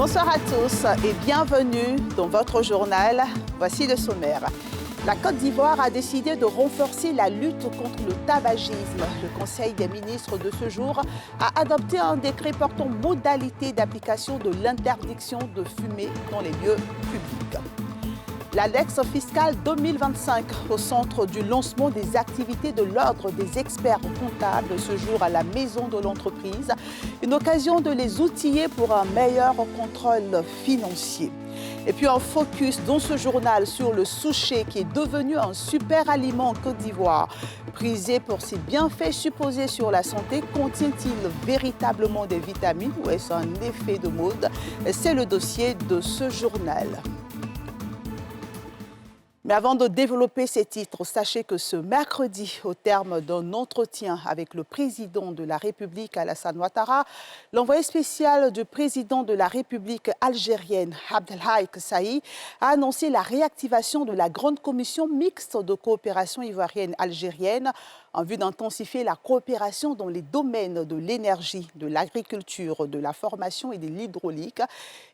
Bonsoir à tous et bienvenue dans votre journal. Voici le sommaire. La Côte d'Ivoire a décidé de renforcer la lutte contre le tabagisme. Le Conseil des ministres de ce jour a adopté un décret portant modalité d'application de l'interdiction de fumer dans les lieux publics. L'Index fiscal 2025 au centre du lancement des activités de l'Ordre des experts comptables ce jour à la Maison de l'entreprise. Une occasion de les outiller pour un meilleur contrôle financier. Et puis un focus dans ce journal sur le souchet qui est devenu un super aliment en Côte d'Ivoire. Prisé pour ses bienfaits supposés sur la santé, contient-il véritablement des vitamines ou est-ce un effet de mode? C'est le dossier de ce journal. Mais avant de développer ces titres, sachez que ce mercredi, au terme d'un entretien avec le président de la République, Alassane Ouattara, l'envoyé spécial du président de la République algérienne, Abdelhaïk Saï, a annoncé la réactivation de la grande commission mixte de coopération ivoirienne-algérienne en vue d'intensifier la coopération dans les domaines de l'énergie, de l'agriculture, de la formation et de l'hydraulique.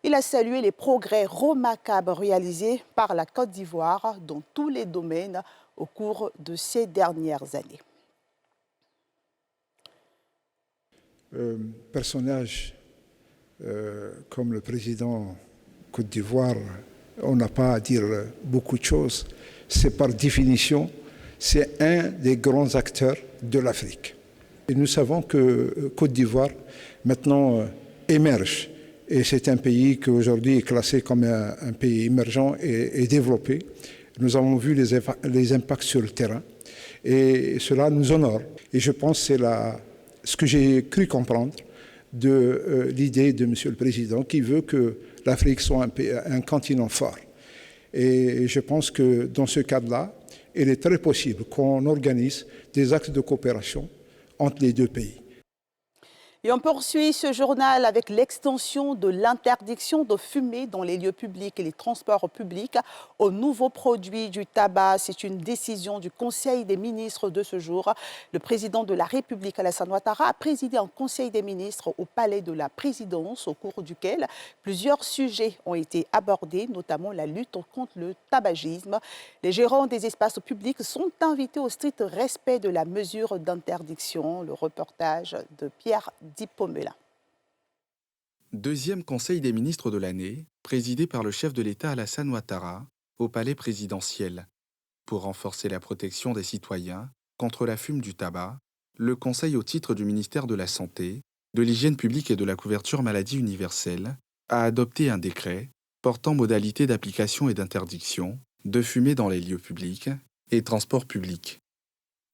Il a salué les progrès remarquables réalisés par la Côte d'Ivoire dans tous les domaines au cours de ces dernières années. Personnage comme le président Côte d'Ivoire, on n'a pas à dire beaucoup de choses. C'est par définition, c'est un des grands acteurs de l'Afrique. Et nous savons que Côte d'Ivoire maintenant émerge. Et c'est un pays qui aujourd'hui est classé comme un pays émergent et développé. Nous avons vu les impacts sur le terrain et cela nous honore. Et je pense que c'est ce que j'ai cru comprendre de l'idée de M. le Président qui veut que l'Afrique soit un continent fort. Et je pense que dans ce cadre-là, il est très possible qu'on organise des actes de coopération entre les deux pays. Et on poursuit ce journal avec l'extension de l'interdiction de fumer dans les lieux publics et les transports publics aux nouveaux produits du tabac. C'est une décision du Conseil des ministres de ce jour. Le président de la République, Alassane Ouattara, a présidé un Conseil des ministres au Palais de la Présidence, au cours duquel plusieurs sujets ont été abordés, notamment la lutte contre le tabagisme. Les gérants des espaces publics sont invités au strict respect de la mesure d'interdiction. Le reportage de Pierre Dipomela. Deuxième Conseil des ministres de l'année, présidé par le chef de l'État Alassane Ouattara, au palais présidentiel. Pour renforcer la protection des citoyens contre la fume du tabac, le Conseil au titre du ministère de la Santé, de l'Hygiène publique et de la couverture maladie universelle a adopté un décret portant modalités d'application et d'interdiction de fumer dans les lieux publics et transports publics.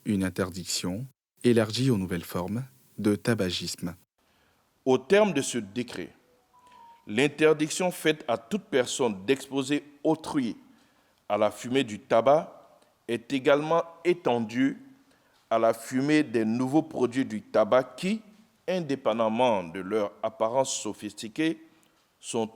Une interdiction élargie aux nouvelles formes de tabagisme. Au terme de ce décret, l'interdiction faite à toute personne d'exposer autrui à la fumée du tabac est également étendue à la fumée des nouveaux produits du tabac qui, indépendamment de leur apparence sophistiquée, sont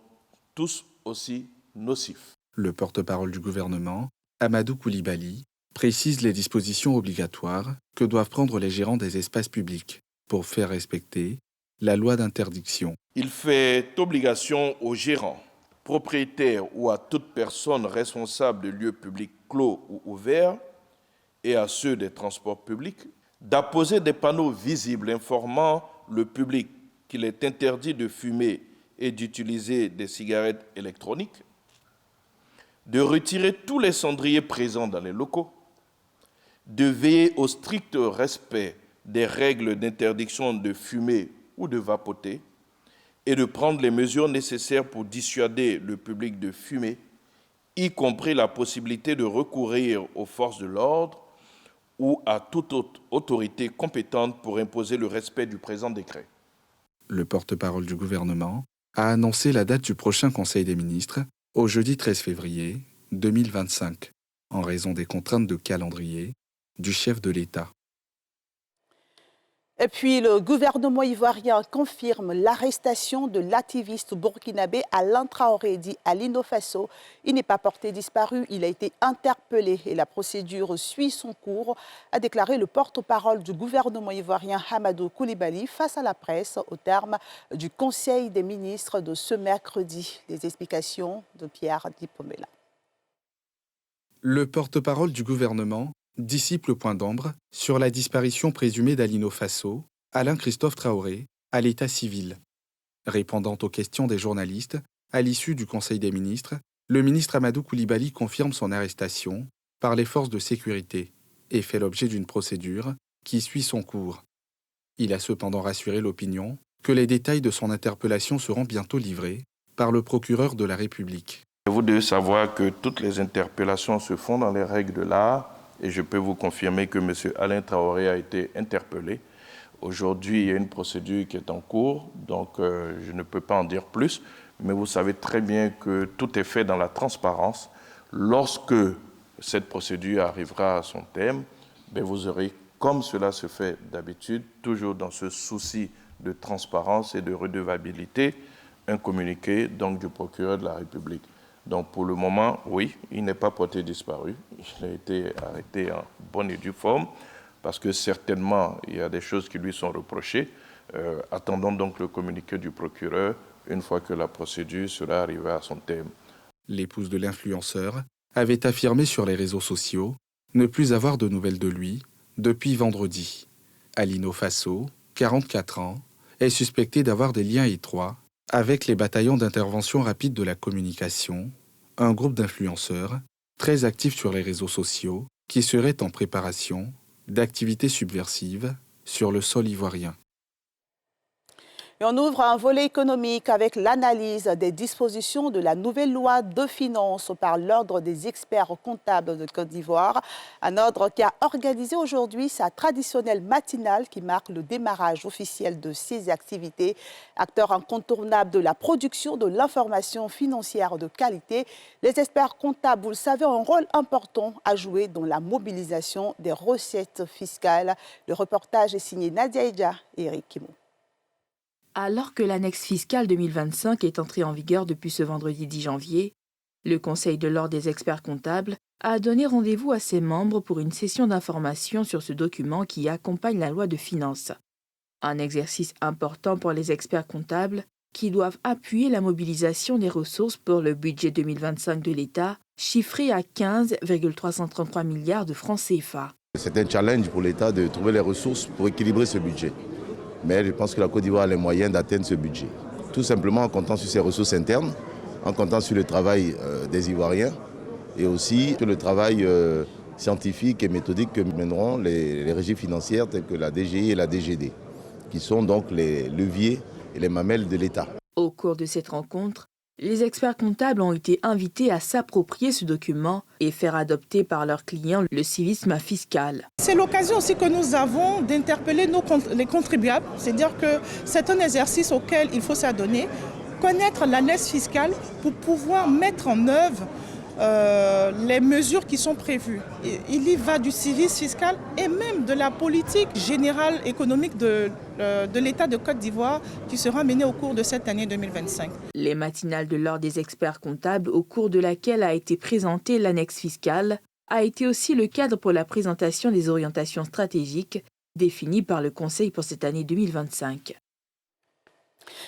tous aussi nocifs. Le porte-parole du gouvernement, Amadou Koulibaly, précise les dispositions obligatoires que doivent prendre les gérants des espaces publics pour faire respecter la loi d'interdiction. Il fait obligation aux gérants, propriétaires ou à toute personne responsable de lieux publics clos ou ouverts et à ceux des transports publics d'apposer des panneaux visibles informant le public qu'il est interdit de fumer et d'utiliser des cigarettes électroniques, de retirer tous les cendriers présents dans les locaux, de veiller au strict respect des règles d'interdiction de fumer ou de vapoter et de prendre les mesures nécessaires pour dissuader le public de fumer, y compris la possibilité de recourir aux forces de l'ordre ou à toute autre autorité compétente pour imposer le respect du présent décret. Le porte-parole du gouvernement a annoncé la date du prochain Conseil des ministres au jeudi 13 février 2025, en raison des contraintes de calendrier du chef de l'État. Et puis, le gouvernement ivoirien confirme l'arrestation de l'activiste burkinabé Alain Traoré, dit Alino Fasso. Il n'est pas porté disparu, il a été interpellé et la procédure suit son cours, a déclaré le porte-parole du gouvernement ivoirien Hamadou Koulibaly face à la presse au terme du Conseil des ministres de ce mercredi. Les explications de Pierre Dipomela. Le porte-parole du gouvernement dissipe le point d'ombre sur la disparition présumée d'Alino Fasso, Alain Christophe Traoré, à l'état civil. Répondant aux questions des journalistes, à l'issue du Conseil des ministres, le ministre Hamadou Koulibaly confirme son arrestation par les forces de sécurité et fait l'objet d'une procédure qui suit son cours. Il a cependant rassuré l'opinion que les détails de son interpellation seront bientôt livrés par le procureur de la République. Vous devez savoir que toutes les interpellations se font dans les règles de l'art. Et je peux vous confirmer que M. Alain Traoré a été interpellé. Aujourd'hui, il y a une procédure qui est en cours, donc je ne peux pas en dire plus. Mais vous savez très bien que tout est fait dans la transparence. Lorsque cette procédure arrivera à son terme, vous aurez, comme cela se fait d'habitude, toujours dans ce souci de transparence et de redevabilité, un communiqué donc, du procureur de la République. Donc pour le moment, oui, il n'est pas porté disparu. Il a été arrêté en bonne et due forme parce que certainement, il y a des choses qui lui sont reprochées. Attendons donc le communiqué du procureur une fois que la procédure sera arrivée à son terme. L'épouse de l'influenceur avait affirmé sur les réseaux sociaux ne plus avoir de nouvelles de lui depuis vendredi. Alino Fasso, 44 ans, est suspecté d'avoir des liens étroits avec les bataillons d'intervention rapide de la communication, un groupe d'influenceurs très actifs sur les réseaux sociaux qui seraient en préparation d'activités subversives sur le sol ivoirien. Et on ouvre un volet économique avec l'analyse des dispositions de la nouvelle loi de finances par l'Ordre des experts comptables de Côte d'Ivoire. Un ordre qui a organisé aujourd'hui sa traditionnelle matinale qui marque le démarrage officiel de ses activités. Acteur incontournable de la production de l'information financière de qualité, les experts comptables, vous le savez, ont un rôle important à jouer dans la mobilisation des recettes fiscales. Le reportage est signé Nadia Eja et Eric Kimou. Alors que l'annexe fiscale 2025 est entrée en vigueur depuis ce vendredi 10 janvier, le Conseil de l'Ordre des experts comptables a donné rendez-vous à ses membres pour une session d'information sur ce document qui accompagne la loi de finances. Un exercice important pour les experts comptables qui doivent appuyer la mobilisation des ressources pour le budget 2025 de l'État, chiffré à 15,333 milliards de francs CFA. C'est un challenge pour l'État de trouver les ressources pour équilibrer ce budget. Mais je pense que la Côte d'Ivoire a les moyens d'atteindre ce budget. Tout simplement en comptant sur ses ressources internes, en comptant sur le travail des Ivoiriens et aussi sur le travail scientifique et méthodique que mèneront les régies financières telles que la DGI et la DGD, qui sont donc les leviers et les mamelles de l'État. Au cours de cette rencontre, les experts comptables ont été invités à s'approprier ce document et faire adopter par leurs clients le civisme fiscal. C'est l'occasion aussi que nous avons d'interpeller les contribuables, c'est-à-dire que c'est un exercice auquel il faut s'adonner, connaître l'annexe fiscale pour pouvoir mettre en œuvre les mesures qui sont prévues. Il y va du civisme fiscal et même de la politique générale économique de l'État de Côte d'Ivoire qui sera menée au cours de cette année 2025. Les matinales de l'Ordre des experts comptables, au cours de laquelle a été présentée l'annexe fiscale, a été aussi le cadre pour la présentation des orientations stratégiques définies par le Conseil pour cette année 2025.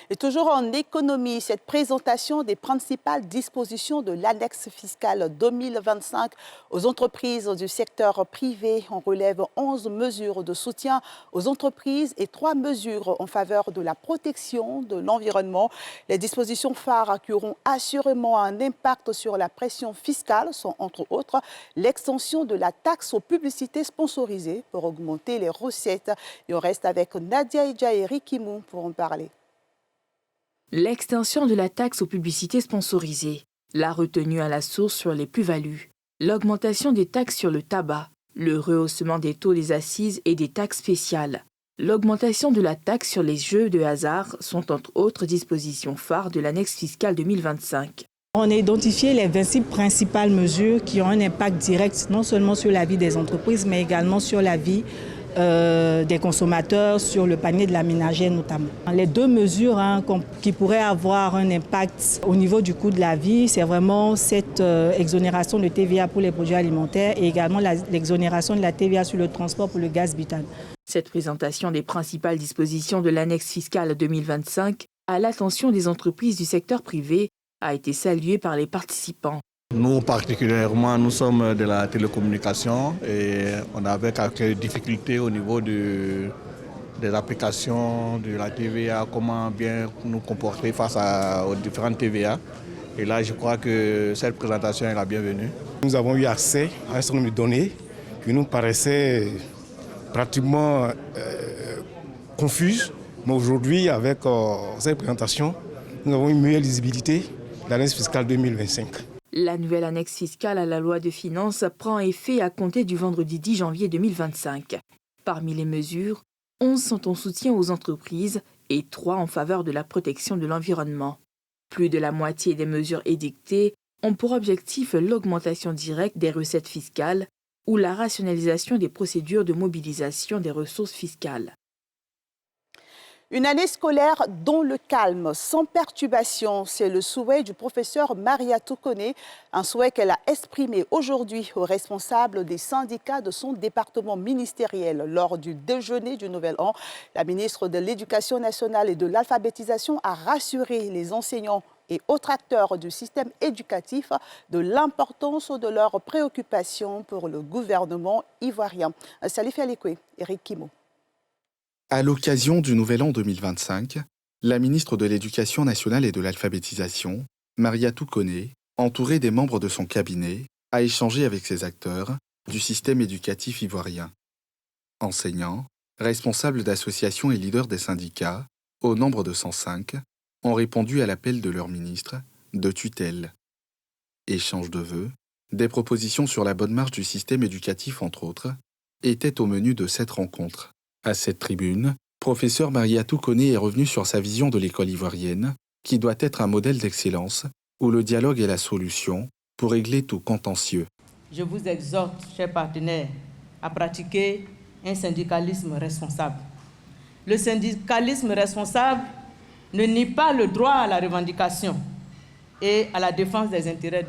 Et toujours en économie, cette présentation des principales dispositions de l'annexe fiscale 2025 aux entreprises du secteur privé. On relève 11 mesures de soutien aux entreprises et 3 mesures en faveur de la protection de l'environnement. Les dispositions phares qui auront assurément un impact sur la pression fiscale sont entre autres l'extension de la taxe aux publicités sponsorisées pour augmenter les recettes. Et on reste avec Nadia Eja et Eric Kimou pour en parler. L'extension de la taxe aux publicités sponsorisées, la retenue à la source sur les plus-values, l'augmentation des taxes sur le tabac, le rehaussement des taux des assises et des taxes spéciales, l'augmentation de la taxe sur les jeux de hasard sont entre autres dispositions phares de l'annexe fiscale 2025. On a identifié les 26 principales mesures qui ont un impact direct non seulement sur la vie des entreprises mais également sur la vie des consommateurs sur le panier de la ménagère notamment. Les deux mesures qui pourraient avoir un impact au niveau du coût de la vie, c'est vraiment cette exonération de TVA pour les produits alimentaires et également l'exonération de la TVA sur le transport pour le gaz butane. Cette présentation des principales dispositions de l'annexe fiscale 2025 à l'attention des entreprises du secteur privé a été saluée par les participants. Nous particulièrement, nous sommes de la télécommunication et on avait quelques difficultés au niveau des applications de la TVA, comment bien nous comporter face aux différentes TVA. Et là, je crois que cette présentation est la bienvenue. Nous avons eu accès à un certain nombre de données qui nous paraissaient pratiquement confuses. Mais aujourd'hui, avec cette présentation, nous avons une meilleure lisibilité de l'année fiscale 2025. La nouvelle annexe fiscale à la loi de finances prend effet à compter du vendredi 10 janvier 2025. Parmi les mesures, 11 sont en soutien aux entreprises et 3 en faveur de la protection de l'environnement. Plus de la moitié des mesures édictées ont pour objectif l'augmentation directe des recettes fiscales ou la rationalisation des procédures de mobilisation des ressources fiscales. Une année scolaire dans le calme, sans perturbation, c'est le souhait du professeur Mariatou Koné, un souhait qu'elle a exprimé aujourd'hui aux responsables des syndicats de son département ministériel. Lors du déjeuner du Nouvel An, la ministre de l'Éducation nationale et de l'alphabétisation a rassuré les enseignants et autres acteurs du système éducatif de l'importance de leurs préoccupations pour le gouvernement ivoirien. Salif Alikwe, Eric Kimo. À l'occasion du Nouvel An 2025, la ministre de l'Éducation nationale et de l'alphabétisation, Mariatou Koné, entourée des membres de son cabinet, a échangé avec ces acteurs du système éducatif ivoirien. Enseignants, responsables d'associations et leaders des syndicats, au nombre de 105, ont répondu à l'appel de leur ministre de tutelle. Échange de vœux, des propositions sur la bonne marche du système éducatif entre autres, étaient au menu de cette rencontre. À cette tribune, professeur Mariatou Koné est revenu sur sa vision de l'école ivoirienne, qui doit être un modèle d'excellence où le dialogue est la solution pour régler tout contentieux. Je vous exhorte, chers partenaires, à pratiquer un syndicalisme responsable. Le syndicalisme responsable ne nie pas le droit à la revendication et à la défense des intérêts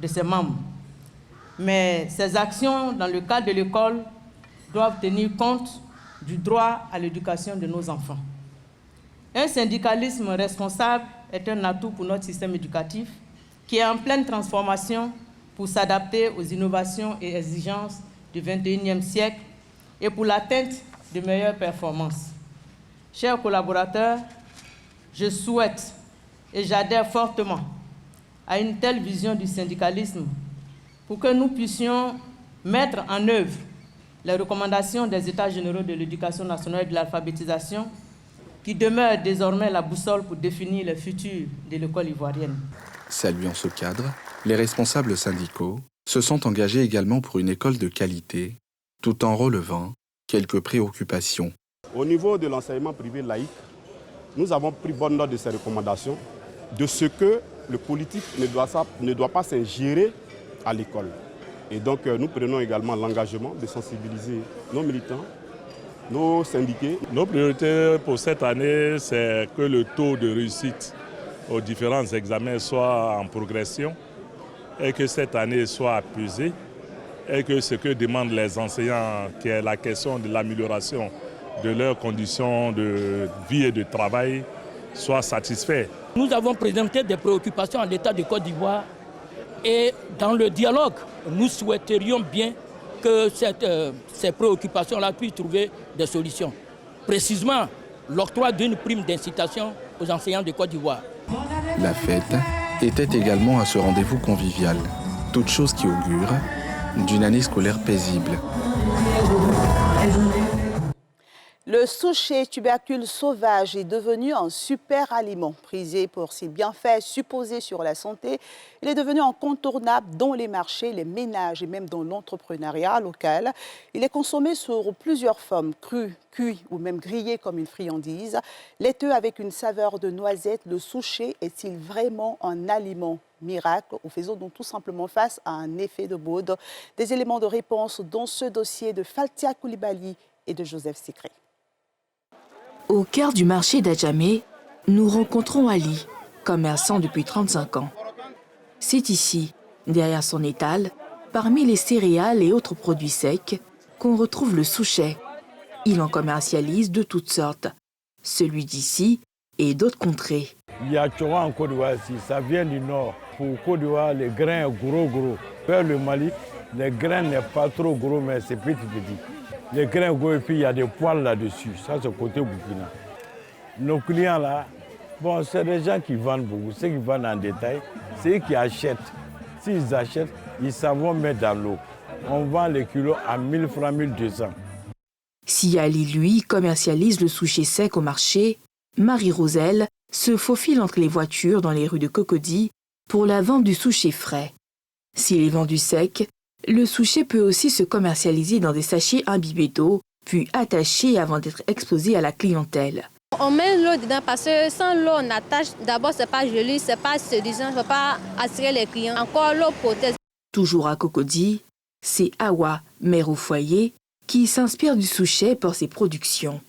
de ses membres. Mais ces actions dans le cadre de l'école doivent tenir compte du droit à l'éducation de nos enfants. Un syndicalisme responsable est un atout pour notre système éducatif qui est en pleine transformation pour s'adapter aux innovations et exigences du XXIe siècle et pour l'atteinte de meilleures performances. Chers collaborateurs, je souhaite et j'adhère fortement à une telle vision du syndicalisme pour que nous puissions mettre en œuvre les recommandations des États généraux de l'Éducation nationale et de l'alphabétisation, qui demeurent désormais la boussole pour définir le futur de l'école ivoirienne. Saluant ce cadre, les responsables syndicaux se sont engagés également pour une école de qualité, tout en relevant quelques préoccupations. Au niveau de l'enseignement privé laïque, nous avons pris bonne note de ces recommandations, de ce que le politique ne doit pas s'ingérer à l'école. Et donc, nous prenons également l'engagement de sensibiliser nos militants, nos syndiqués. Nos priorités pour cette année, c'est que le taux de réussite aux différents examens soit en progression et que cette année soit apaisée et que ce que demandent les enseignants, qui est la question de l'amélioration de leurs conditions de vie et de travail, soit satisfait. Nous avons présenté des préoccupations à l'État de Côte d'Ivoire et dans le dialogue, nous souhaiterions bien que ces préoccupations-là puissent trouver des solutions. Précisément, l'octroi d'une prime d'incitation aux enseignants de Côte d'Ivoire. La fête était également à ce rendez-vous convivial, toute chose qui augure d'une année scolaire paisible. Le souchet tubercule sauvage est devenu un super aliment. Prisé pour ses bienfaits supposés sur la santé, il est devenu incontournable dans les marchés, les ménages et même dans l'entrepreneuriat local. Il est consommé sous plusieurs formes, cru, cuit ou même grillé comme une friandise. Laiteux avec une saveur de noisette, le souchet est-il vraiment un aliment miracle ou faisons donc tout simplement face à un effet de mode? Des éléments de réponse dans ce dossier de Faltia Koulibaly et de Joseph Sécré. Au cœur du marché d'Adjamé, nous rencontrons Ali, commerçant depuis 35 ans. C'est ici, derrière son étal, parmi les céréales et autres produits secs, qu'on retrouve le souchet. Il en commercialise de toutes sortes, celui d'ici et d'autres contrées. Il y a Tchoua en Côte d'Ivoire ici, ça vient du nord. Pour Côte d'Ivoire, les grains gros. Vers le Mali, les grains n'est pas trop gros, mais c'est petit. Les grains gros et puis il y a des poils là-dessus, ça c'est côté Burkina. Nos clients là, bon, c'est des gens qui vendent beaucoup, ceux qui vendent en détail, c'est eux qui achètent. S'ils achètent, ils savent mettre dans l'eau. On vend les kilos à 1000 francs, 1200. Si Ali, lui, commercialise le souchet sec au marché, Marie-Roselle se faufile entre les voitures dans les rues de Cocody pour la vente du souchet frais. S'il est vendu sec, le souchet peut aussi se commercialiser dans des sachets imbibés d'eau, puis attachés avant d'être exposés à la clientèle. On met l'eau dedans parce que sans l'eau, on attache. D'abord, c'est pas joli, c'est pas séduisant, ça ne peut pas attirer les clients. Encore l'eau protège. Toujours à Cocody, c'est Awa, mère au foyer, qui s'inspire du souchet pour ses productions.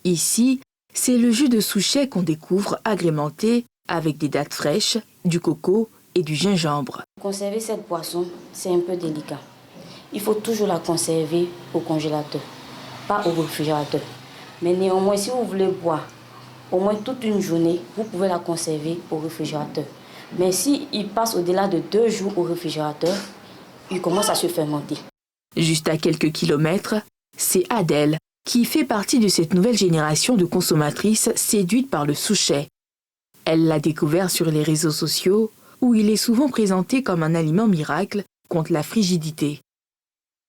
Ici, c'est le jus de souchet qu'on découvre agrémenté avec des dattes fraîches, du coco et du gingembre. Conserver cette boisson, c'est un peu délicat. Il faut toujours la conserver au congélateur, pas au réfrigérateur. Mais néanmoins, si vous voulez boire au moins toute une journée, vous pouvez la conserver au réfrigérateur. Mais s'il passe au-delà de 2 jours au réfrigérateur, il commence à se fermenter. Juste à quelques kilomètres, c'est Adèle qui fait partie de cette nouvelle génération de consommatrices séduites par le souchet. Elle l'a découvert sur les réseaux sociaux où il est souvent présenté comme un aliment miracle contre la frigidité.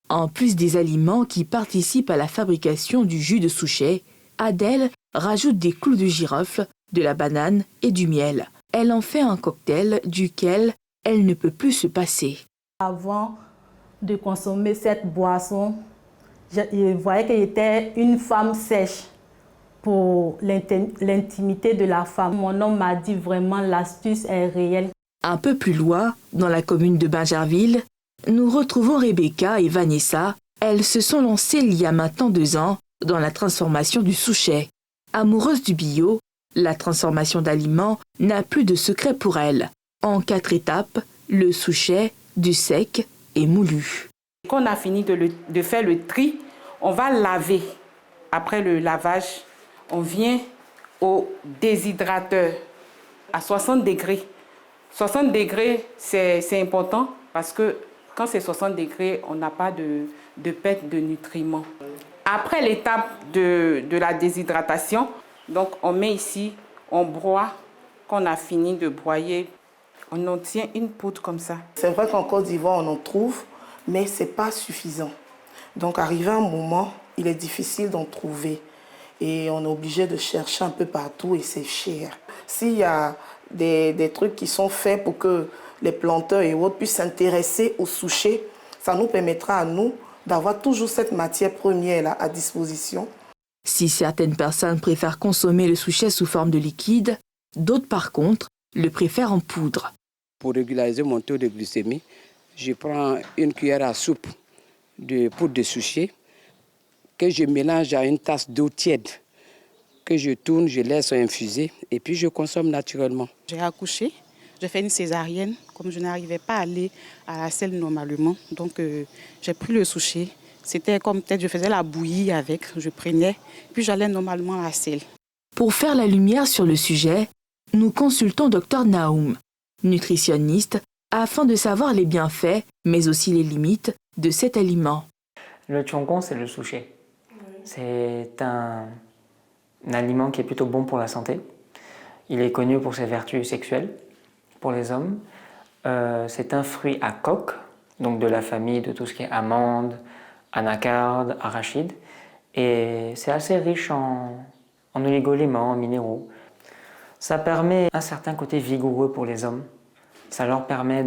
En plus des aliments qui participent à la fabrication du jus de souchet, Adèle rajoute des clous de girofle, de la banane et du miel. Elle en fait un cocktail duquel elle ne peut plus se passer. Avant de consommer cette boisson, je voyais que j'étais une femme sèche pour l'intimité de la femme. Mon homme m'a dit vraiment l'astuce est réelle. Un peu plus loin, dans la commune de Bingerville, nous retrouvons Rebecca et Vanessa. Elles se sont lancées il y a maintenant 2 ans dans la transformation du souchet. Amoureuses du bio, la transformation d'aliments n'a plus de secret pour elles. En 4 étapes, le souchet, du sec et moulu. Quand on a fini de faire le tri, on va laver. Après le lavage, on vient au déshydrateur à 60 degrés. 60 degrés, c'est important parce que quand c'est 60 degrés, on n'a pas de perte de nutriments. Après l'étape de la déshydratation, donc on met ici, on broie. Quand on a fini de broyer, on obtient une poudre comme ça. C'est vrai qu'en Côte d'Ivoire, on en trouve, mais ce n'est pas suffisant. Donc, arrivé un moment, il est difficile d'en trouver. Et on est obligé de chercher un peu partout et c'est cher. S'il y a des trucs qui sont faits pour que les planteurs et autres puissent s'intéresser au souchet, ça nous permettra à nous d'avoir toujours cette matière première là à disposition. Si certaines personnes préfèrent consommer le souchet sous forme de liquide, d'autres par contre le préfèrent en poudre. Pour régulariser mon taux de glycémie, je prends une cuillère à soupe de poudre de souchet que je mélange à une tasse d'eau tiède, que je tourne, je laisse infuser et puis je consomme naturellement. J'ai accouché, j'ai fait une césarienne, comme je n'arrivais pas à aller à la selle normalement, donc j'ai pris le souchet. C'était comme peut-être je faisais la bouillie avec, je prenais, puis j'allais normalement à la selle. Pour faire la lumière sur le sujet, nous consultons Dr Naoum, nutritionniste, afin de savoir les bienfaits, mais aussi les limites de cet aliment. Le tchongon, c'est le souchet. C'est un aliment qui est plutôt bon pour la santé. Il est connu pour ses vertus sexuelles pour les hommes. C'est un fruit à coque, donc de la famille de tout ce qui est amandes, anacardes, arachides. Et c'est assez riche en oligo-éléments, en minéraux. Ça permet un certain côté vigoureux pour les hommes. Ça leur permet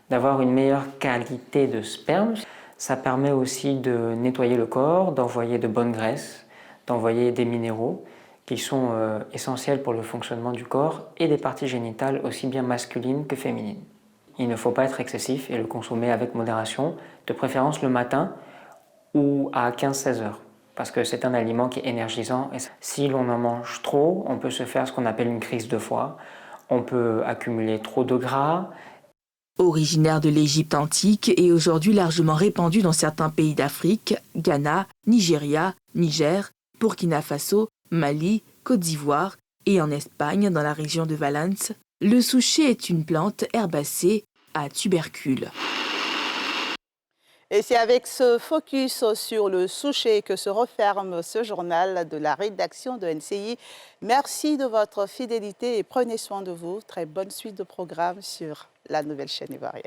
d'avoir une meilleure qualité de sperme. Ça permet aussi de nettoyer le corps, d'envoyer de bonnes graisses, d'envoyer des minéraux qui sont essentiels pour le fonctionnement du corps et des parties génitales aussi bien masculines que féminines. Il ne faut pas être excessif et le consommer avec modération, de préférence le matin ou à 15-16 heures. parce que c'est un aliment qui est énergisant. Et si l'on en mange trop, on peut se faire ce qu'on appelle une crise de foie. On peut accumuler trop de gras. Originaire de l'Égypte antique et aujourd'hui largement répandu dans certains pays d'Afrique, Ghana, Nigeria, Niger, Burkina Faso, Mali, Côte d'Ivoire et en Espagne dans la région de Valence, le souchet est une plante herbacée à tubercules. Et c'est avec ce focus sur le souchet que se referme ce journal de la rédaction de NCI. Merci de votre fidélité et prenez soin de vous. Très bonne suite de programme sur la nouvelle chaîne ivoirienne.